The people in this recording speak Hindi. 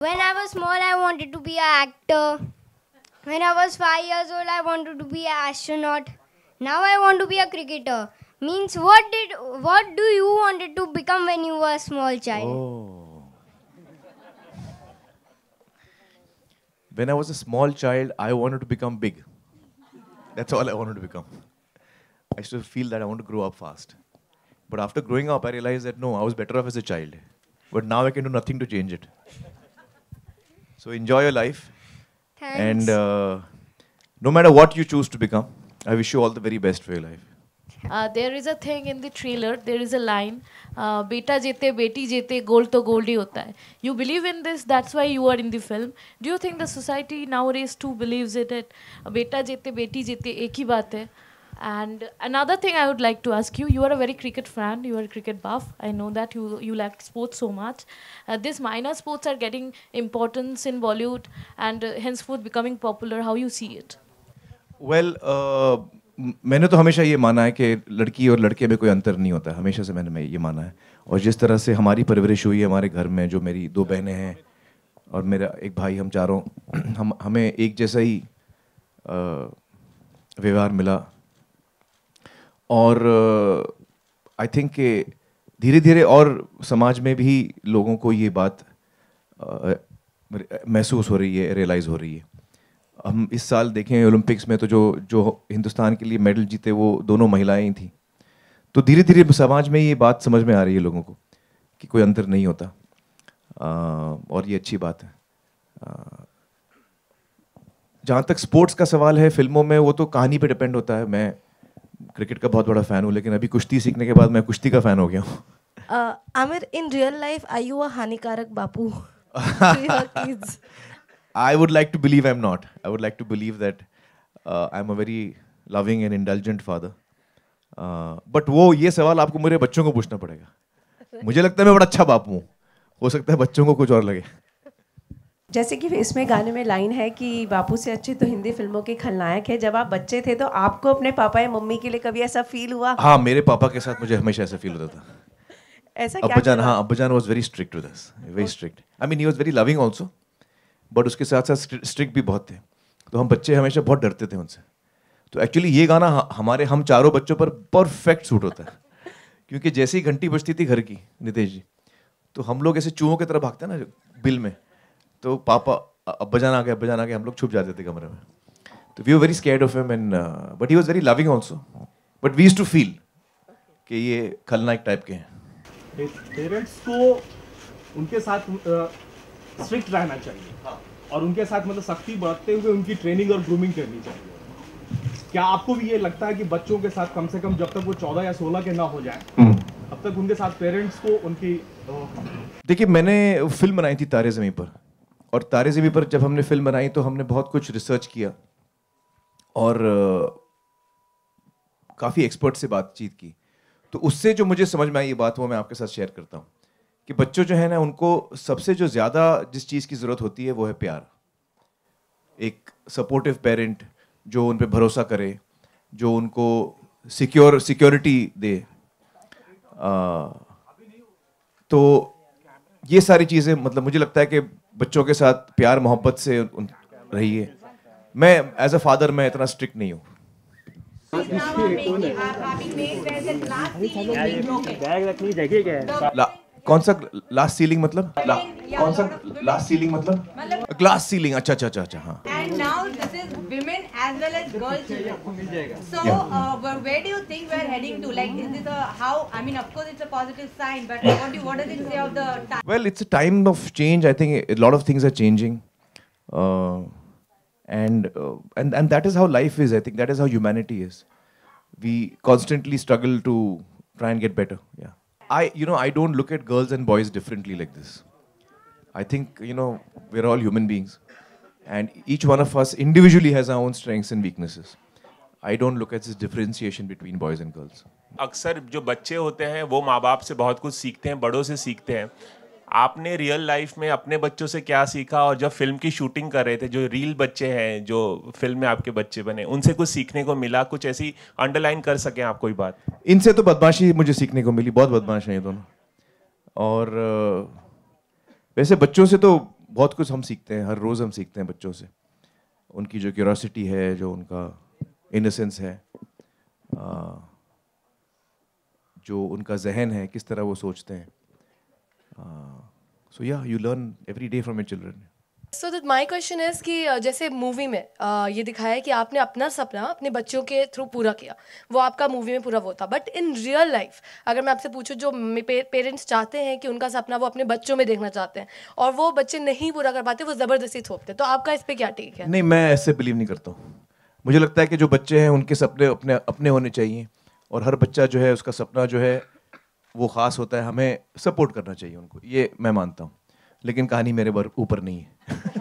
When I was small, I wanted to be an actor. When I was 5 years old, I wanted to be an astronaut. Now I want to be a cricketer. Means what do you wanted to become when you were a small child? Oh. When I was a small child, I wanted to become big. That's all I wanted to become. I used to feel that I want to grow up fast. But after growing up, I realized that no, I was better off as a child. But now I can do nothing to change it. So enjoy your life. Thanks. And no matter what you choose to become, I wish you all the very best for your life. There is a thing in the trailer, there is a line, beta jete, beti jete, gold to gold hi hota hai. You believe in this, that's why you are in the film. Do you think the society nowadays too believes in it? Beta jete, beti jete, ek hi baat hai. And another thing I would like to ask you, you are a very cricket fan, you are a cricket buff. I know that you like sports so much. These minor sports are getting importance in Bollywood and henceforth becoming popular. How you see it? Well, मैंने तो हमेशा ये माना है कि लड़की और लड़के में कोई अंतर नहीं होता है. हमेशा से मैंने ये माना है. और जिस तरह से हमारी परवरिश हुई है हमारे घर में, जो मेरी 2 बहनें हैं और मेरा एक भाई, हम चारों हमें एक जैसा ही व्यवहार मिला. और आई थिंक कि धीरे धीरे और समाज में भी लोगों को ये बात महसूस हो रही है, रियलाइज़ हो रही है. हम इस साल देखें ओलंपिक्स में तो जो हिंदुस्तान के लिए मेडल जीते वो दोनों महिलाएं ही थी. तो धीरे धीरे समाज में ये बात समझ में आ रही है लोगों को कि कोई अंतर नहीं होता. और ये अच्छी बात है. जहाँ तक स्पोर्ट्स का सवाल है, फिल्मों में वो तो कहानी पे डिपेंड होता है. मैं क्रिकेट का बहुत बड़ा फ़ैन हूँ, लेकिन अभी कुश्ती सीखने के बाद मैं कुश्ती का फ़ैन हो गया हूँ. Amir, in real life, are you a हानिकारक बापू to your kids? I would like to believe I'm not. I would like to believe that I'm a very loving and indulgent father. But वो ये सवाल आपको मेरे बच्चों को पूछना पड़ेगा. मुझे लगता है मैं बड़ा अच्छा बाप हूँ. हो सकता है बच्चों को कुछ और लगे. जैसे कि इसमें गाने में लाइन है कि बापू से अच्छे तो हिंदी फिल्मों के खलनायक है. जब आप बच्चे थे तो आपको अपने पापा या मम्मी के लिए कभी ऐसा फील हुआ? हाँ, मेरे पापा के साथ मुझे हमेशा ऐसा फील होता था. ऐसा क्या? हाँ, अब्बाजान was very strict with us. Very strict. I mean, he was very loving also. But उसके साथ साथ स्ट्रिक्ट भी बहुत थे. तो हम बच्चे हमेशा बहुत डरते थे उनसे. तो एक्चुअली ये गाना हम चारों बच्चों पर परफेक्ट सूट होता है. क्योंकि जैसे ही घंटी बजती थी घर की, नितेश जी, तो हम लोग ऐसे चूहों की तरह भागते हैं ना बिल में. तो पापा अब्बाजान आ गए, हम लोग छुप जाते थे कमरे में. तो we were very scared of him and but he was very loving also. But we used to feel कि ये खलनायक टाइप के हैं. पेरेंट्स को उनके साथ स्ट्रिक्ट रहना चाहिए और उनके साथ मतलब सख्ती बरतते हुए उनकी ट्रेनिंग और ग्रूमिंग करनी चाहिए. क्या आपको भी ये लगता है कि बच्चों के साथ कम से कम जब तक वो 14 या 16 के ना हो जाए अब तक उनके साथ पेरेंट्स को उनकी... देखिए, मैंने फिल्म बनाई थी तारे ज़मीं पर. और तारे ज़मीं पर जब हमने फिल्म बनाई तो हमने बहुत कुछ रिसर्च किया और काफ़ी एक्सपर्ट से बातचीत की. तो उससे जो मुझे समझ में आई ये बात, वो मैं आपके साथ शेयर करता हूँ कि बच्चों जो है ना, उनको सबसे जो ज़्यादा जिस चीज़ की ज़रूरत होती है वो है प्यार. एक सपोर्टिव पेरेंट जो उन पे भरोसा करे, जो उनको सिक्योरिटी दे. तो ये सारी चीज़ें, मतलब मुझे लगता है कि बच्चों के साथ प्यार मोहब्बत से रहिए. मैं एज अ फादर मैं इतना स्ट्रिक्ट नहीं हूँ. कौन सा लास्ट सीलिंग मतलब? कौन सा लास्ट सीलिंग मतलब? Glass ceiling. अच्छा हाँ. And now this is women as well as girls children. So where do you think we are heading to? Like, is this I mean, of course it's a positive sign, but what does it say of the time? Well, it's a time of change. I think a lot of things are changing, and that is how life is. I think that is how humanity is. We constantly struggle to try and get better. Yeah. I don't look at girls and boys differently like this. I think, we're all human beings. And each one of us individually has our own strengths and weaknesses. I don't look at this differentiation between boys and girls. अक्सर जो बच्चे होते हैं वो माँ बाप से बहुत कुछ सीखते हैं, बड़ों से सीखते हैं. आपने रियल लाइफ में अपने बच्चों से क्या सीखा? और जब फिल्म की शूटिंग कर रहे थे, जो रियल बच्चे हैं जो फिल्म में आपके बच्चे बने, उनसे कुछ सीखने को मिला? कुछ ऐसी अंडरलाइन कर सकें आप कोई बात? इनसे तो बदमाशी मुझे सीखने को मिली. बहुत बदमाश हैं ये दोनों. और वैसे बच्चों से तो बहुत कुछ हम सीखते हैं, हर रोज़ हम सीखते हैं बच्चों से। उनकी जो क्यूरोसिटी है, जो उनका इनोसेंस है, जो उनका जहन है, किस तरह वो सोचते हैं। सो या you learn every day from your children. So that my question is कि जैसे मूवी में ये दिखाया है कि आपने अपना सपना अपने बच्चों के थ्रू पूरा किया, वो आपका मूवी में पूरा वो था, बट इन रियल लाइफ अगर मैं आपसे पूछूं, जो पेरेंट्स चाहते हैं कि उनका सपना वो अपने बच्चों में देखना चाहते हैं और वो बच्चे नहीं पूरा कर पाते, वो ज़बरदस्ती थोपते हैं, तो आपका इस पर क्या टेक है? नहीं, मैं ऐसे बिलीव नहीं करता हूँ। मुझे लगता है कि जो बच्चे हैं उनके सपने अपने अपने होने चाहिए, और हर बच्चा जो है उसका सपना जो है वो ख़ास होता है, हमें सपोर्ट करना चाहिए उनको, ये मैं मानता हूँ। लेकिन कहानी मेरे ऊपर नहीं है।